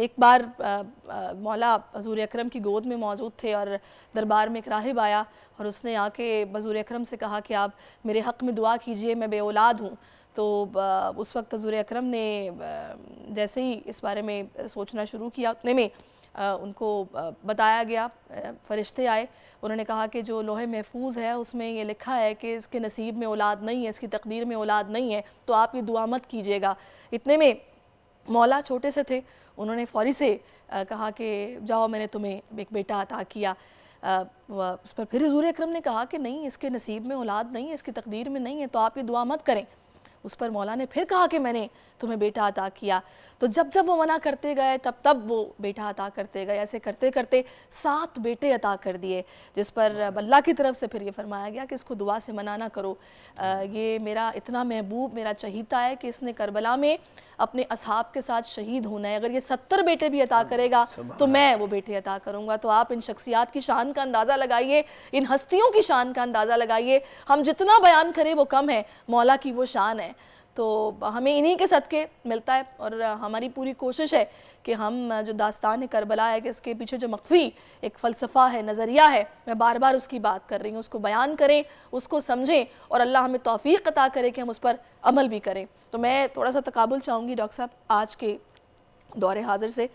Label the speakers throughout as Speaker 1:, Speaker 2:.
Speaker 1: ایک بار مولا حضور اکرم کی گود میں موجود تھے اور دربار میں ایک راہب آیا اور اس نے آ کے حضور اکرم سے کہا کہ آپ میرے حق میں دعا کیجئے، میں بے اولاد ہوں۔ تو اس وقت حضور اکرم نے جیسے ہی اس بارے میں سوچنا شروع کیا اتنے میں ان کو بتایا گیا، فرشتے آئے، انہوں نے کہا کہ جو لوح محفوظ ہے اس میں یہ لکھا ہے کہ اس کے نصیب میں اولاد نہیں ہے، اس کی تقدیر میں اولاد نہیں ہے، تو آپ یہ دعا مت کیجئے گا۔ اتنے میں مولا چھوٹے سے تھے، انہوں نے فوری سے کہا کہ جاؤ میں نے تمہیں ایک بیٹا عطا کیا۔ اس پر پھر حضور اکرم نے کہا کہ نہیں، اس کے نصیب میں اولاد نہیں ہے، اس کی تقدیر میں نہیں ہے، تو آپ یہ دعا مت کریں۔ اس پر مولا نے پھر کہا کہ میں نے تمہیں بیٹا عطا کیا۔ تو جب جب وہ منع کرتے گئے تب وہ بیٹا عطا کرتے گئے، ایسے کرتے کرتے 7 بیٹے عطا کر دیے، جس پر اللہ کی طرف سے پھر یہ فرمایا گیا کہ اس کو دعا سے منع نہ کرو، یہ میرا اتنا محبوب، میرا چہیتا ہے کہ اس نے کربلا میں اپنے اصحاب کے ساتھ شہید ہونا ہے، اگر یہ 70 بیٹے بھی عطا کرے گا تو میں وہ بیٹے عطا کروں گا۔ تو آپ ان شخصیات کی شان کا اندازہ لگائیے، ان ہستیوں کی شان کا اندازہ لگائیے، ہم جتنا بیان کریں وہ کم ہے، مولا کی وہ شان ہے۔ تو ہمیں انہی کے صدقے ملتا ہے، اور ہماری پوری کوشش ہے کہ ہم جو داستان کربلا ہے کہ اس کے پیچھے جو مخفی ایک فلسفہ ہے، نظریہ ہے، میں بار بار اس کی بات کر رہی ہوں، اس کو بیان کریں، اس کو سمجھیں، اور اللہ ہمیں توفیق عطا کرے کہ ہم اس پر عمل بھی کریں۔ تو میں تھوڑا سا تقابل چاہوں گی ڈاکٹر صاحب آج کے دور حاضر سے،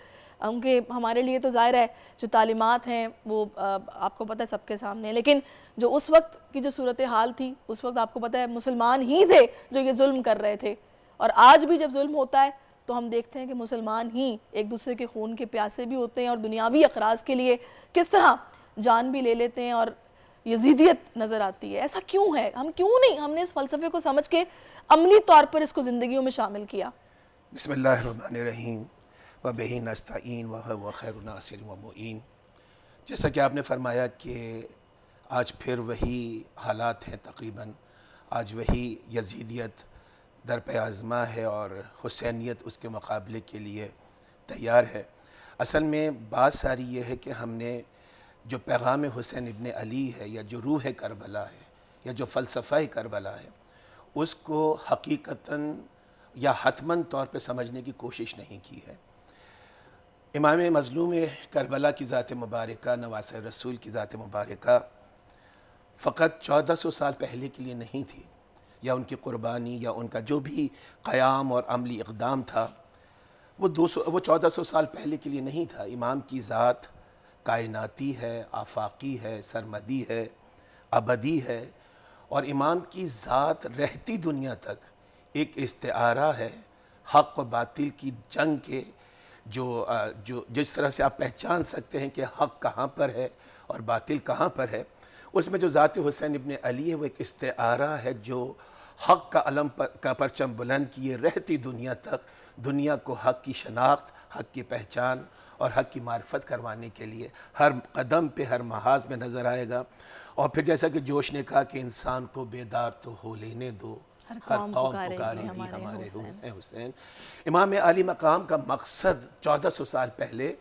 Speaker 1: کیونکہ ہمارے لیے تو ظاہر ہے جو تعلیمات ہیں وہ آپ کو پتہ ہے سب کے سامنے، لیکن جو اس وقت کی جو صورتحال تھی، اس وقت آپ کو پتہ ہے مسلمان ہی تھے جو یہ ظلم کر رہے تھے، اور آج بھی جب ظلم ہوتا ہے تو ہم دیکھتے ہیں کہ مسلمان ہی ایک دوسرے کے خون کے پیاسے بھی ہوتے ہیں، اور دنیاوی اغراض کے لیے کس طرح جان بھی لے لیتے ہیں، اور یزیدیت نظر آتی ہے۔ ایسا کیوں ہے؟ ہم نے اس فلسفے کو سمجھ کے عملی طور پر اس کو زندگیوں میں شامل کیا؟
Speaker 2: بسم اللہ الرحمن الرحیم وبہ نستعین وہو خیر الناصر ومعین۔ جیسا کہ آپ نے فرمایا کہ آج پھر وہی حالات ہیں، تقریباً آج وہی یزیدیت در پہ آزما ہے اور حسینیت اس کے مقابلے کے لیے تیار ہے۔ اصل میں بات ساری یہ ہے کہ ہم نے جو پیغام حسین ابن علی ہے، یا جو روح کربلا ہے، یا جو فلسفہ کربلا ہے، اس کو حقیقتاً یا حتماً طور پہ سمجھنے کی کوشش نہیں کی ہے۔ امام مظلوم کربلا کی ذات مبارکہ، نواسہ رسول کی ذات مبارکہ فقط 1400 سال پہلے کے لیے نہیں تھی، یا ان کی قربانی یا ان کا جو بھی قیام اور عملی اقدام تھا وہ 1400 سال پہلے کے لیے نہیں تھا۔ امام کی ذات کائناتی ہے، آفاقی ہے، سرمدی ہے، ابدی ہے، اور امام کی ذات رہتی دنیا تک ایک استعارہ ہے حق و باطل کی جنگ کے، جو جس طرح سے آپ پہچان سکتے ہیں کہ حق کہاں پر ہے اور باطل کہاں پر ہے، اس میں جو ذات حسین ابن علی ہے وہ ایک استعارہ ہے جو حق کا علم کا پرچم بلند کیے رہتی دنیا تک دنیا کو حق کی شناخت، حق کی پہچان اور حق کی معرفت کروانے کے لیے ہر قدم پہ، ہر محاذ میں نظر آئے گا۔ اور پھر جیسا کہ جوش نے کہا کہ انسان کو بیدار تو ہو لینے دو، ہر قوم پکارے گی ہمارے حسین۔ امام علی مقام کا مقصد 1400 سال پہلے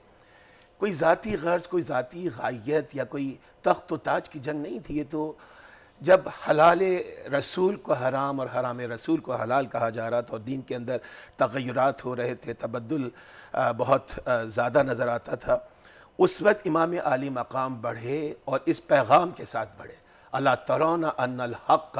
Speaker 2: کوئی ذاتی غرض، کوئی ذاتی غائیت یا کوئی تخت و تاج کی جنگ نہیں تھی۔ یہ تو جب حلال رسول کو حرام اور حرام رسول کو حلال کہا جا رہا تھا اور دین کے اندر تغیرات ہو رہے تھے، تبدل بہت زیادہ نظر آتا تھا، اس وقت امام علی مقام بڑھے اور اس پیغام کے ساتھ بڑھے، الا ترون ان الحق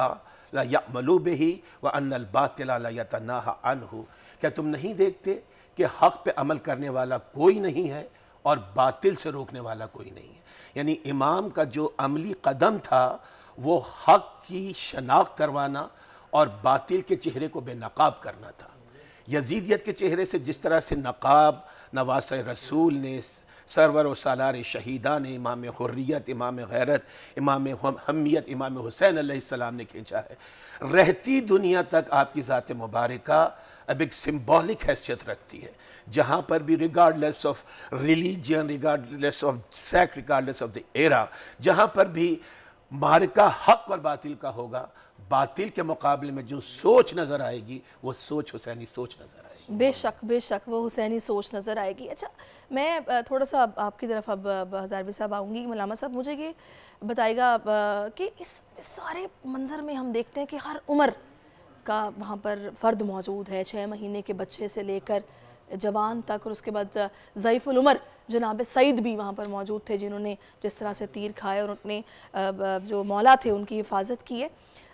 Speaker 2: لا یعملوا بہ وان الباطل لا یتناہی عنہ، کیا تم نہیں دیکھتے کہ حق پہ عمل کرنے والا کوئی نہیں ہے اور باطل سے روکنے والا کوئی نہیں ہے؟ یعنی امام کا جو عملی قدم تھا وہ حق کی شناخت کروانا اور باطل کے چہرے کو بے نقاب کرنا تھا۔ یزیدیت کے چہرے سے جس طرح سے نقاب نواسہ رسول نے، سرور و سالار شہیدان، امام حریت، امام غیرت، امام حمیت، امام حسین علیہ السلام نے کھینچا ہے، رہتی دنیا تک آپ کی ذات مبارکہ اب ایک سمبولک حیثیت رکھتی ہے، جہاں پر بھی regardless of religion, regardless of sect, regardless of the era, جہاں پر بھی معرکہ حق اور باطل کا ہوگا، باطل کے مقابلے میں جو سوچ نظر آئے گی وہ سوچ حسینی سوچ نظر آئے گی۔
Speaker 1: بے شک وہ حسینی سوچ نظر آئے گی۔ اچھا، میں تھوڑا سا آپ کی طرف اب ہزاروی صاحب آؤں گی۔ مولانا صاحب مجھے یہ بتائے گا کہ اس سارے منظر میں ہم دیکھتے ہیں کہ ہر عمر کا وہاں پر فرد موجود ہے، 6 مہینے کے بچے سے لے کر جوان تک، اور اس کے بعد ضعیف العمر جناب سعید بھی وہاں پر موجود تھے جنہوں نے جس طرح سے تیر کھائے اور اپنے جو مولا تھے ان کی حفاظت کی ہے۔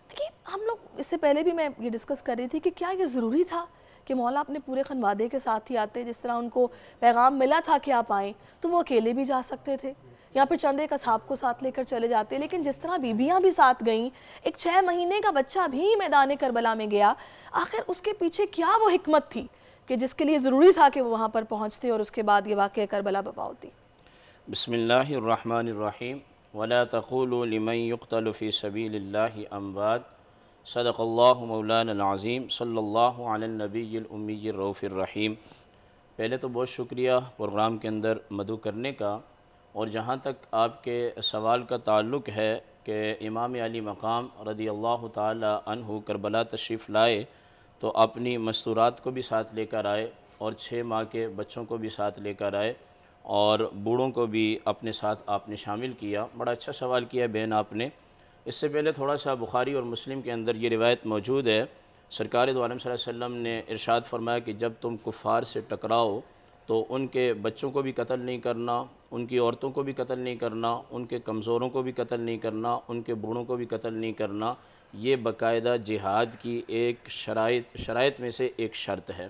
Speaker 1: کہ ہم لوگ اس سے پہلے بھی میں یہ ڈسکس کر رہی تھی کہ کیا یہ ضروری تھا کہ مولا اپنے پورے خانوادے کے ساتھ ہی آتے؟ جس طرح ان کو پیغام ملا تھا کہ آپ آئیں تو وہ اکیلے بھی جا سکتے تھے یا پھر چند ایک اصحاب کو ساتھ لے کر چلے جاتے، لیکن جس طرح بیویاں بھی ساتھ گئیں، ایک 6 مہینے کا بچہ بھی میدان کربلا میں گیا، آخر اس کے پیچھے کیا وہ حکمت تھی کہ جس کے لیے ضروری تھا کہ وہ وہاں پر پہنچتے اور اس کے بعد یہ واقعہ کربلا بپا ہوتی؟
Speaker 3: بسم اللہ الرحمن الرحیم ولا تقولوا لمن يقتل في سبيل الله اموات صدق اللہ مولانا العظیم صلی اللہ علی النبی الامی الرؤوف الرحیم۔ پہلے تو بہت شکریہ پروگرام کے اندر مدعو کرنے کا، اور جہاں تک آپ کے سوال کا تعلق ہے کہ امام علی مقام رضی اللہ تعالی عنہ کربلا تشریف لائے تو اپنی مستورات کو بھی ساتھ لے کر آئے اور 6 ماہ کے بچوں کو بھی ساتھ لے کر آئے اور بوڑھوں کو بھی اپنے ساتھ آپ نے شامل کیا۔ بڑا اچھا سوال کیا بہن آپ نے۔ اس سے پہلے تھوڑا سا بخاری اور مسلم کے اندر یہ روایت موجود ہے، سرکار دو عالم صلی اللہ علیہ وسلم نے ارشاد فرمایا کہ جب تم کفار سے ٹکراؤ تو ان کے بچوں کو بھی قتل نہیں کرنا، ان کی عورتوں کو بھی قتل نہیں کرنا، ان کے کمزوروں کو بھی قتل نہیں کرنا، ان کے بوڑھوں کو بھی قتل نہیں کرنا۔ یہ باقاعدہ جہاد کی ایک شرائط میں سے ایک شرط ہے۔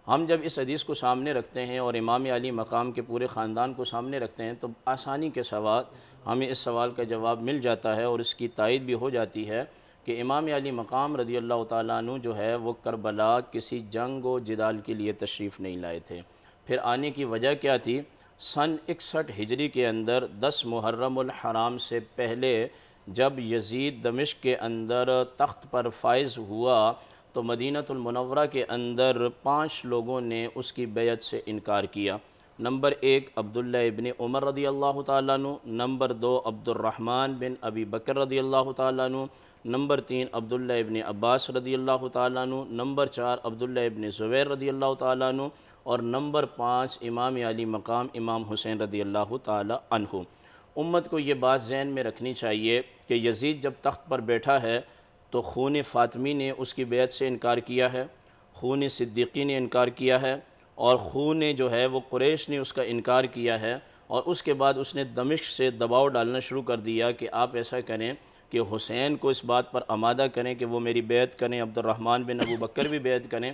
Speaker 3: ہم جب اس حدیث کو سامنے رکھتے ہیں اور امام علی مقام کے پورے خاندان کو سامنے رکھتے ہیں تو آسانی کے ساتھ ہمیں اس سوال کا جواب مل جاتا ہے اور اس کی تائید بھی ہو جاتی ہے کہ امام علی مقام رضی اللہ تعالیٰ عنہ جو ہے وہ کربلا کسی جنگ و جدال کے لیے تشریف نہیں لائے تھے۔ پھر آنے کی وجہ کیا تھی؟ سن 61 ہجری کے اندر 10 محرم الحرام سے پہلے جب یزید دمشق کے اندر تخت پر فائز ہوا تو مدینہ المنورہ کے اندر 5 لوگوں نے اس کی بیعت سے انکار کیا۔ نمبر 1 عبداللہ ابن عمر رضی اللہ تعالیٰ عنہ، نمبر 2 عبد الرحمن بن ابی بکر رضی اللہ تعالیٰ عنہ، نمبر 3 عبداللہ ابن عباس رضی اللہ تعالیٰ عنہ، نمبر 4 عبداللہ ابن زبیر رضی اللہ تعالیٰ عنہ، اور نمبر 5 امام علی مقام امام حسین رضی اللہ تعالیٰ عنہ۔ امت کو یہ بات ذہن میں رکھنی چاہیے کہ یزید جب تخت پر بیٹھا ہے تو خون فاطمی نے اس کی بیعت سے انکار کیا ہے، خون صدیقی نے انکار کیا ہے، اور خون جو ہے وہ قریش نے اس کا انکار کیا ہے، اور اس کے بعد اس نے دمشق سے دباؤ ڈالنا شروع کر دیا کہ آپ ایسا کریں کہ حسین کو اس بات پر آمادہ کریں کہ وہ میری بیعت کریں، عبد الرحمن بن ابو بکر بھی بیعت کریں،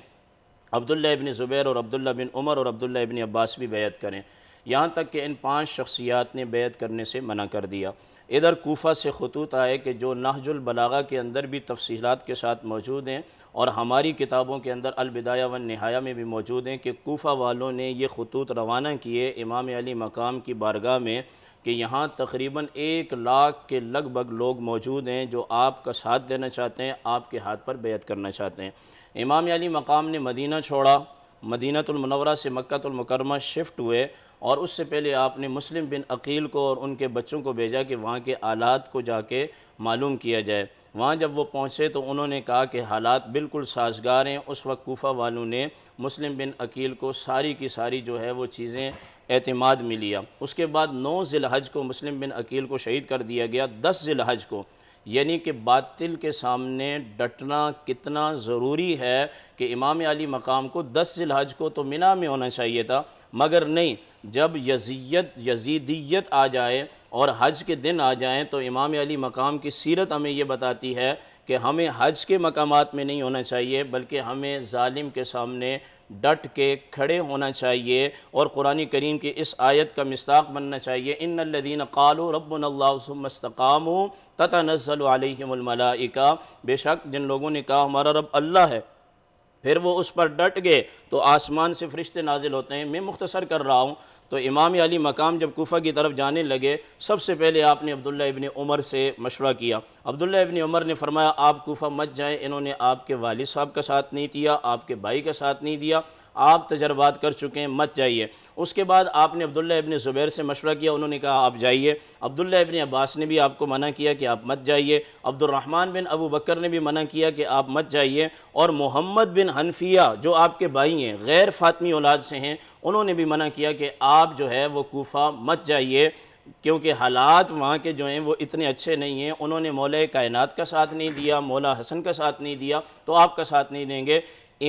Speaker 3: عبداللہ ابن زبیر اور عبداللہ بن عمر اور عبداللہ ابن عباس بھی بیعت کریں، یہاں تک کہ ان 5 شخصیات نے بیعت کرنے سے منع کر دیا۔ ادھر کوفہ سے خطوط آئے کہ جو نہج البلاغہ کے اندر بھی تفصیلات کے ساتھ موجود ہیں اور ہماری کتابوں کے اندر البدایہ والنہایہ میں بھی موجود ہیں کہ کوفہ والوں نے یہ خطوط روانہ کیے امام علی مقام کی بارگاہ میں کہ یہاں تقریباً 1 لاکھ کے لگ بھگ لوگ موجود ہیں جو آپ کا ساتھ دینا چاہتے ہیں، آپ کے ہاتھ پر بیعت کرنا چاہتے ہیں۔ امام علی مقام نے مدینہ چھوڑا، مدینہ المنورہ سے مکہ المکرمہ شفٹ ہوئے، اور اس سے پہلے آپ نے مسلم بن عقیل کو اور ان کے بچوں کو بھیجا کہ وہاں کے حالات کو جا کے معلوم کیا جائے۔ وہاں جب وہ پہنچے تو انہوں نے کہا کہ حالات بالکل سازگار ہیں۔ اس وقت کوفہ والوں نے مسلم بن عقیل کو ساری کی ساری جو ہے وہ چیزیں اعتماد میں لیا۔ اس کے بعد 9 ذی الحج کو مسلم بن عقیل کو شہید کر دیا گیا، 10 ذی الحج کو، یعنی کہ باطل کے سامنے ڈٹنا کتنا ضروری ہے کہ امام علی مقام کو 10 ذی الحج کو تو منی میں ہونا چاہیے تھا، مگر نہیں، جب یزیدیت آ جائے اور حج کے دن آ جائیں تو امام علی مقام کی سیرت ہمیں یہ بتاتی ہے کہ ہمیں حج کے مقامات میں نہیں ہونا چاہیے بلکہ ہمیں ظالم کے سامنے ڈٹ کے کھڑے ہونا چاہیے، اور قرآن کریم کی اس آیت کا مصداق بننا چاہیے، ان الذین قالوا ربنا اللہ ثم استقاموا تتنزل علیہم الملائکہ، بے شک جن لوگوں نے کہا ہمارا رب اللہ ہے پھر وہ اس پر ڈٹ گئے تو آسمان سے فرشتے نازل ہوتے ہیں۔ میں مختصر کر رہا ہوں۔ تو امام علی مقام جب کوفہ کی طرف جانے لگے، سب سے پہلے آپ نے عبداللہ ابن عمر سے مشورہ کیا۔ عبداللہ ابن عمر نے فرمایا آپ کوفہ مت جائیں، انہوں نے آپ کے والد صاحب کا ساتھ نہیں دیا، آپ کے بھائی کا ساتھ نہیں دیا، آپ تجربات کر چکے ہیں، مت جائیے۔ اس کے بعد آپ نے عبداللہ ابن زبیر سے مشورہ کیا، انہوں نے کہا آپ جائیے۔ عبداللہ ابن عباس نے بھی آپ کو منع کیا کہ آپ مت جائیے، عبد الرحمن بن ابو بکر نے بھی منع کیا کہ آپ مت جائیے، اور محمد بن حنفیہ جو آپ کے بھائی ہیں، غیر فاطمی اولاد سے ہیں، انہوں نے بھی منع کیا کہ آپ جو ہے وہ کوفہ مت جائیے، کیونکہ حالات وہاں کے جو ہیں وہ اتنے اچھے نہیں ہیں۔ انہوں نے مولا کائنات کا ساتھ نہیں دیا، مولا حسن کا ساتھ نہیں دیا، تو آپ کا ساتھ نہیں دیں گے۔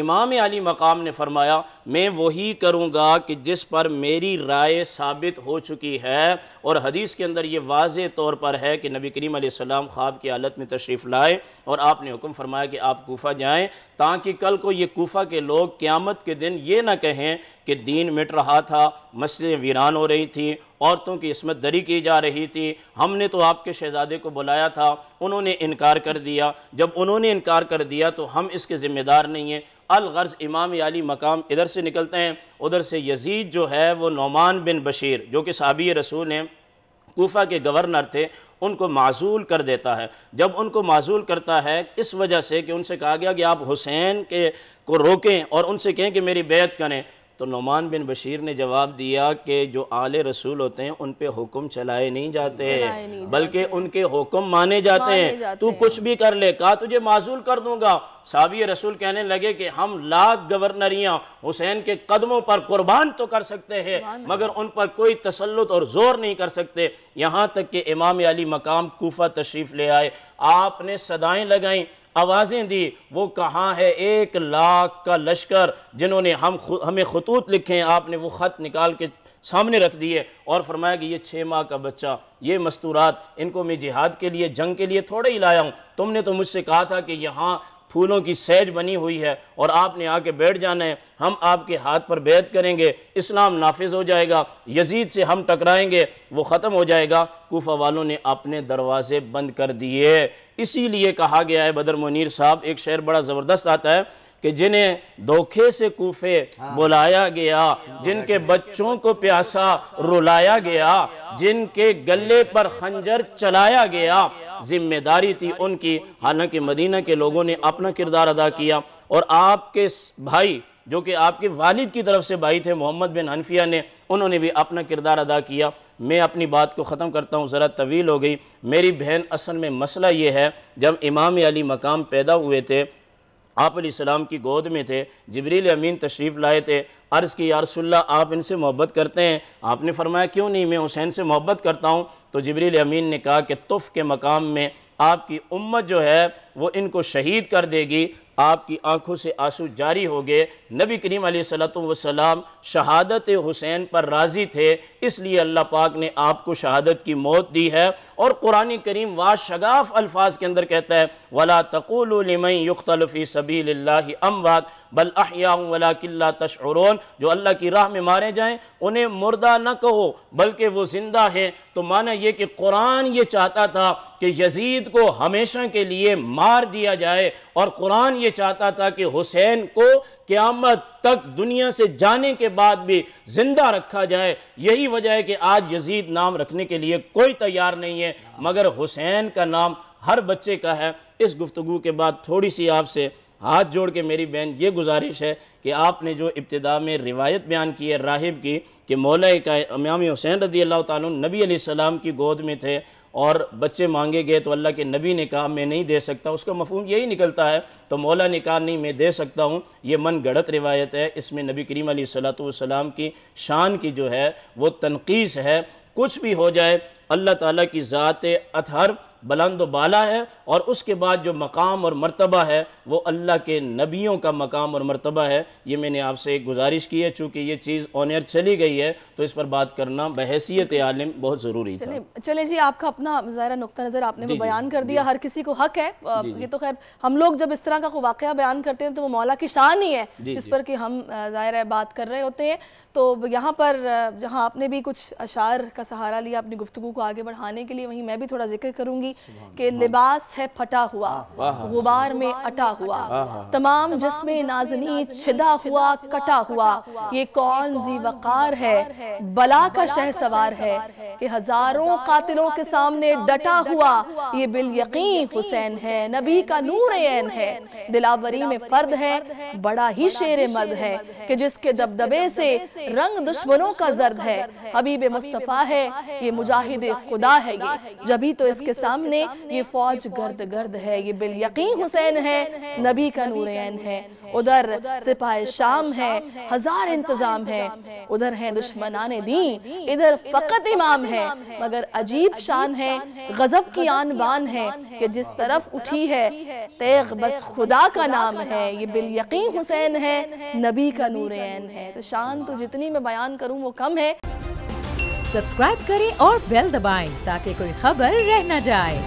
Speaker 3: امام علی مقام نے فرمایا میں وہی کروں گا کہ جس پر میری رائے ثابت ہو چکی ہے، اور حدیث کے اندر یہ واضح طور پر ہے کہ نبی کریم علیہ السلام خواب کی حالت میں تشریف لائے اور آپ نے حکم فرمایا کہ آپ کوفہ جائیں، تاکہ کل کو یہ کوفہ کے لوگ قیامت کے دن یہ نہ کہیں کہ دین مٹ رہا تھا، مسجدیں ویران ہو رہی تھیں، عورتوں کی عصمت دری کی جا رہی تھی، ہم نے تو آپ کے شہزادے کو بلایا تھا، انہوں نے انکار کر دیا، جب انہوں نے انکار کر دیا تو ہم اس کے ذمہ دار نہیں ہیں۔ الغرض امام علی مقام ادھر سے نکلتے ہیں، ادھر سے یزید جو ہے وہ نعمان بن بشیر جو کہ صحابی رسول ہیں، کوفہ کے گورنر تھے، ان کو معزول کر دیتا ہے۔ جب ان کو معزول کرتا ہے اس وجہ سے کہ ان سے کہا گیا کہ آپ حسین کو روکیں اور ان سے کہیں کہ میری بیعت کریں، تو نعمان بن بشیر نے جواب دیا کہ جو آل رسول ہوتے ہیں ان پہ حکم چلائے نہیں جاتے بلکہ ان کے حکم مانے جاتے ہیں، تو کچھ بھی کر لے، کہا تجھے معزول کر دوں گا۔ صحابی رسول کہنے لگے کہ ہم لاکھ گورنریاں حسین کے قدموں پر قربان تو کر سکتے ہیں مگر ان پر کوئی تسلط اور زور نہیں کر سکتے، یہاں تک کہ امام علی مقام کوفہ تشریف لے آئے، آپ نے صدائیں لگائیں، آوازیں دی، وہ کہاں ہے 1,00,000 کا لشکر جنہوں نے ہمیں خطوط لکھے ہیں، آپ نے وہ خط نکال کے سامنے رکھ دیے اور فرمایا کہ یہ 6 ماہ کا بچہ، یہ مستورات، ان کو میں جہاد کے لیے جنگ کے لیے تھوڑا ہی لایا ہوں، تم نے تو مجھ سے کہا تھا کہ یہاں پھولوں کی سیج بنی ہوئی ہے اور آپ نے آ کے بیٹھ جانا ہے، ہم آپ کے ہاتھ پر بیعت کریں گے، اسلام نافذ ہو جائے گا، یزید سے ہم ٹکرائیں گے، وہ ختم ہو جائے گا۔ کوفہ والوں نے اپنے دروازے بند کر دیے۔ اسی لیے کہا گیا ہے، بدر منیر صاحب ایک شعر بڑا زبردست آتا ہے کہ جنہیں دھوکے سے کوفے بلایا گیا، جن کے بچوں کو پیاسا رلایا گیا، جن کے گلے پر خنجر چلایا گیا، ذمہ داری تھی ان کی، حالانکہ مدینہ کے لوگوں نے اپنا کردار ادا کیا، اور آپ کے بھائی جو کہ آپ کے والد کی طرف سے بھائی تھے محمد بن حنفیہ نے، انہوں نے بھی اپنا کردار ادا کیا۔ میں اپنی بات کو ختم کرتا ہوں، ذرا طویل ہو گئی میری بہن۔ اصل میں مسئلہ یہ ہے، جب امام علی مقام پیدا ہوئے تھے، آپ علیہ السلام کی گود میں تھے، جبریل امین تشریف لائے تھے، عرض کی یا رسول اللہ آپ ان سے محبت کرتے ہیں؟ آپ نے فرمایا کیوں نہیں، میں حسین سے محبت کرتا ہوں۔ تو جبریل امین نے کہا کہ طف کے مقام میں آپ کی امت جو ہے وہ ان کو شہید کر دے گی، آپ کی آنکھوں سے آنسو جاری ہو گئے۔ نبی کریم علیہ السلام شہادت حسین پر راضی تھے، اس لیے اللہ پاک نے آپ کو شہادت کی موت دی ہے، اور قرآن کریم واشگاف الفاظ کے اندر کہتا ہے وَلَا تَقُولُوا لِمَنْ يُقْتَلُ فِي سَبِيلِ اللَّهِ أَمْوَاتٌ بَلْ أَحْيَاءٌ وَلَكِنْ لَا تَشْعُرُونَ، جو اللہ کی راہ میں مارے جائیں انہیں مردہ نہ کہو بلکہ وہ زندہ ہیں۔ تو معنی یہ کہ قرآن یہ چاہتا تھا کہ یزید کو ہمیشہ کے لیے مار دیا جائے، اور قرآن یہ چاہتا تھا کہ حسین کو قیامت تک دنیا سے جانے کے بعد بھی زندہ رکھا جائے۔ یہی وجہ ہے کہ آج یزید نام رکھنے کے لیے کوئی تیار نہیں ہے، مگر حسین کا نام ہر بچے کا ہے۔ اس گفتگو کے بعد تھوڑی سی آپ سے ہاتھ جوڑ کے میری بہن یہ گزارش ہے کہ آپ نے جو ابتدا میں روایت بیان کی ہے راہب کی کہ مولا امام حسین رضی اللہ تعالیٰ نبی علیہ السلام کی گود میں تھے اور بچے مانگے گئے تو اللہ کے نبی نے کہا میں نہیں دے سکتا، اس کا مفہوم یہی نکلتا ہے، تو مولا نے کہا نہیں میں دے سکتا ہوں، یہ من گھڑت روایت ہے، اس میں نبی کریم علیہ السلام کی شان کی جو ہے وہ تنقیص ہے۔ کچھ بھی ہو جائے اللہ تعالیٰ کی ذات اطہر بلند و بالا ہے، اور اس کے بعد جو مقام اور مرتبہ ہے وہ اللہ کے نبیوں کا مقام اور مرتبہ ہے۔ یہ میں نے آپ سے ایک گزارش کی ہے، چونکہ یہ چیز آن ایئر چلی گئی ہے تو اس پر بات کرنا بحیثیت عالم بہت ضروری تھا۔
Speaker 1: چلیں جی، آپ کا اپنا ظاہرہ نقطہ نظر آپ نے وہ بیان کر دیا، ہر کسی کو حق ہے، یہ تو خیر ہم لوگ جب اس طرح کا کوئی واقعہ بیان کرتے ہیں تو وہ مولا کی شان ہی ہے جس پر کہ ہم ظاہر ہے بات کر رہے ہوتے ہیں۔ تو یہاں پر جہاں آپ نے بھی کچھ اشعار کا سہارا لیا اپنی گفتگو کو آگے بڑھانے کے لیے، وہیں میں بھی تھوڑا ذکر کروں گی کہ لباس ہے پھٹا ہوا غبار میں اٹا ہوا، تمام جسم نازنی چھدا ہوا کٹا ہوا، یہ کون ذی وقار ہے بلا کا شہ سوار ہے کہ ہزاروں قاتلوں کے سامنے ڈٹا ہوا، یہ بالیقین حسین ہے نبی کا نور عین ہے، دلاوری میں فرد ہے بڑا ہی شیر مرد ہے کہ جس کے دبدبے سے رنگ دشمنوں کا زرد ہے، حبیب مصطفیٰ ہے یہ مجاہد خدا ہے، یہ جبھی تو اس کے سامنے سامنے یہ فوج گرد گرد ہے، یہ بالیقین حسین ہے، نبی کا نور عین ہے۔ ادھر سپاہ شام ہے، ہزار انتظام ہے، ادھر ہیں دشمنان دین، ادھر فقط امام ہے، مگر عجیب شان ہے، غضب کی آن بان ہے کہ جس طرف اٹھی ہے تیغ بس خدا کا نام ہے، یہ بالیقین حسین ہے، نبی کا نور عین ہے۔ تو شان تو جتنی میں بیان کروں وہ کم ہے۔
Speaker 4: سبسکرائب کریں اور بیل دبائیں تاکہ کوئی خبر رہ نہ جائے۔